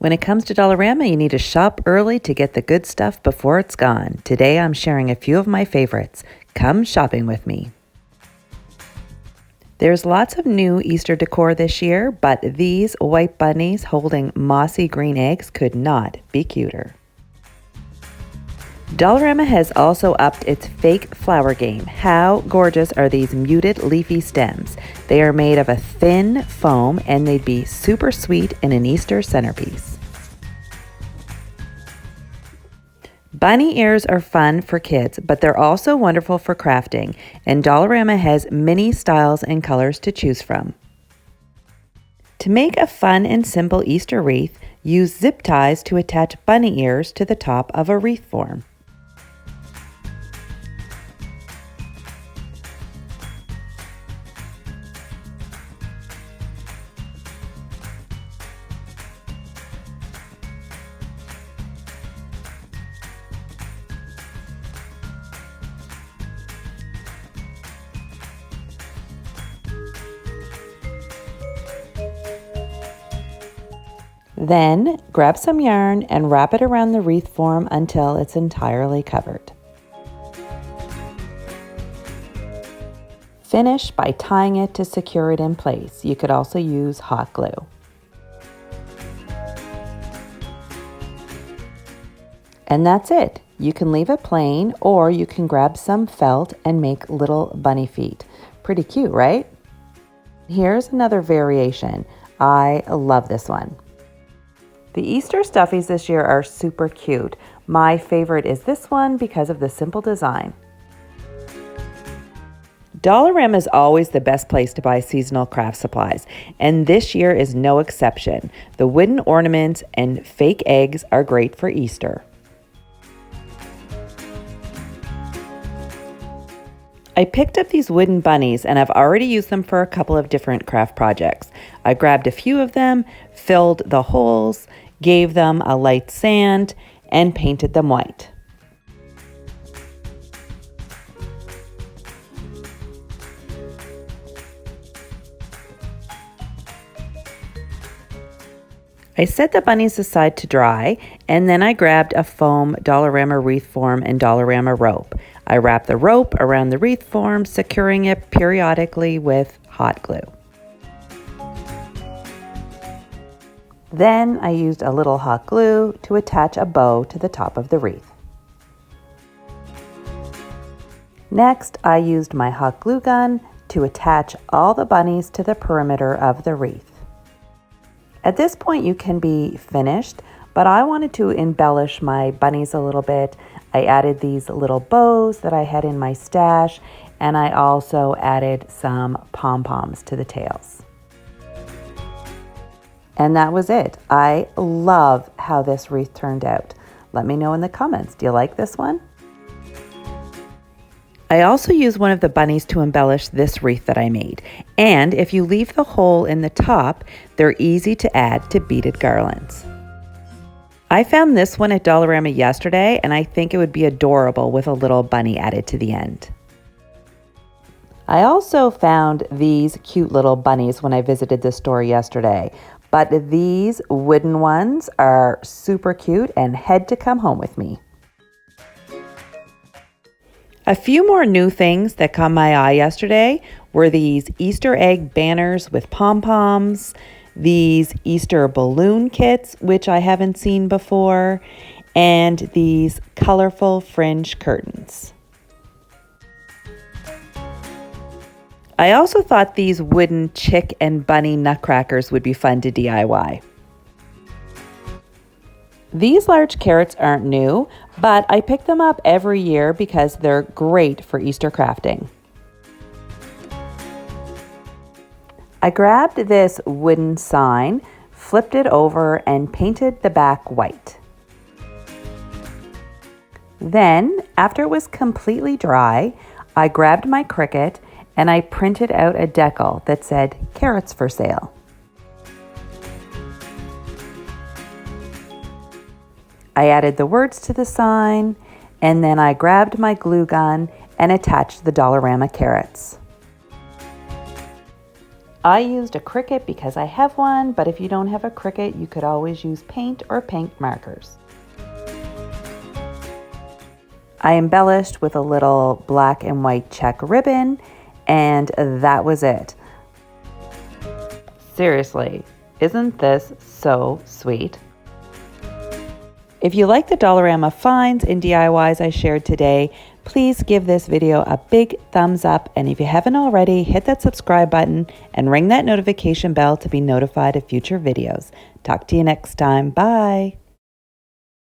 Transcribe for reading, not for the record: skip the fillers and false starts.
When it comes to Dollarama, you need to shop early to get the good stuff before it's gone. Today I'm sharing a few of my favorites. Come shopping with me. There's lots of new Easter decor this year, but these white bunnies holding mossy green eggs could not be cuter. Dollarama has also upped its fake flower game. How gorgeous are these muted leafy stems? They are made of a thin foam and they'd be super sweet in an Easter centerpiece. Bunny ears are fun for kids, but they're also wonderful for crafting, and Dollarama has many styles and colors to choose from. To make a fun and simple Easter wreath, use zip ties to attach bunny ears to the top of a wreath form. Then, grab some yarn and wrap it around the wreath form until it's entirely covered. Finish by tying it to secure it in place. You could also use hot glue. And that's it. You can leave it plain, or you can grab some felt and make little bunny feet. Pretty cute, right? Here's another variation. I love this one. The Easter stuffies this year are super cute. My favorite is this one because of the simple design. Dollarama is always the best place to buy seasonal craft supplies, and this year is no exception. The wooden ornaments and fake eggs are great for Easter. I picked up these wooden bunnies and I've already used them for a couple of different craft projects. I grabbed a few of them, filled the holes, gave them a light sand, and painted them white. I set the bunnies aside to dry, and then I grabbed a foam Dollarama wreath form and Dollarama rope. I wrapped the rope around the wreath form, securing it periodically with hot glue. Then I used a little hot glue to attach a bow to the top of the wreath. Next, I used my hot glue gun to attach all the bunnies to the perimeter of the wreath. At this point, you can be finished, but I wanted to embellish my bunnies a little bit. I added these little bows that I had in my stash, and I also added some pom-poms to the tails. And that was it. I love how this wreath turned out. Let me know in the comments. Do you like this one? I also used one of the bunnies to embellish this wreath that I made. And if you leave the hole in the top, they're easy to add to beaded garlands. I found this one at Dollarama yesterday, and I think it would be adorable with a little bunny added to the end. I also found these cute little bunnies when I visited the store yesterday, but these wooden ones are super cute and had to come home with me. A few more new things that caught my eye yesterday were these Easter egg banners with pom-poms, these Easter balloon kits, which I haven't seen before, and these colorful fringe curtains. I also thought these wooden chick and bunny nutcrackers would be fun to DIY. These large carrots aren't new, but I pick them up every year because they're great for Easter crafting. I grabbed this wooden sign, flipped it over, and painted the back white. Then, after it was completely dry, I grabbed my Cricut and I printed out a decal that said "Carrots for sale." I added the words to the sign, and then I grabbed my glue gun and attached the Dollarama carrots. I used a Cricut because I have one, but if you don't have a Cricut, you could always use paint or paint markers. I embellished with a little black and white check ribbon, and that was it. Seriously, isn't this so sweet? If you like the Dollarama finds and DIYs I shared today, please give this video a big thumbs up, and if you haven't already, hit that subscribe button and ring that notification bell to be notified of future videos. Talk to you next time. Bye.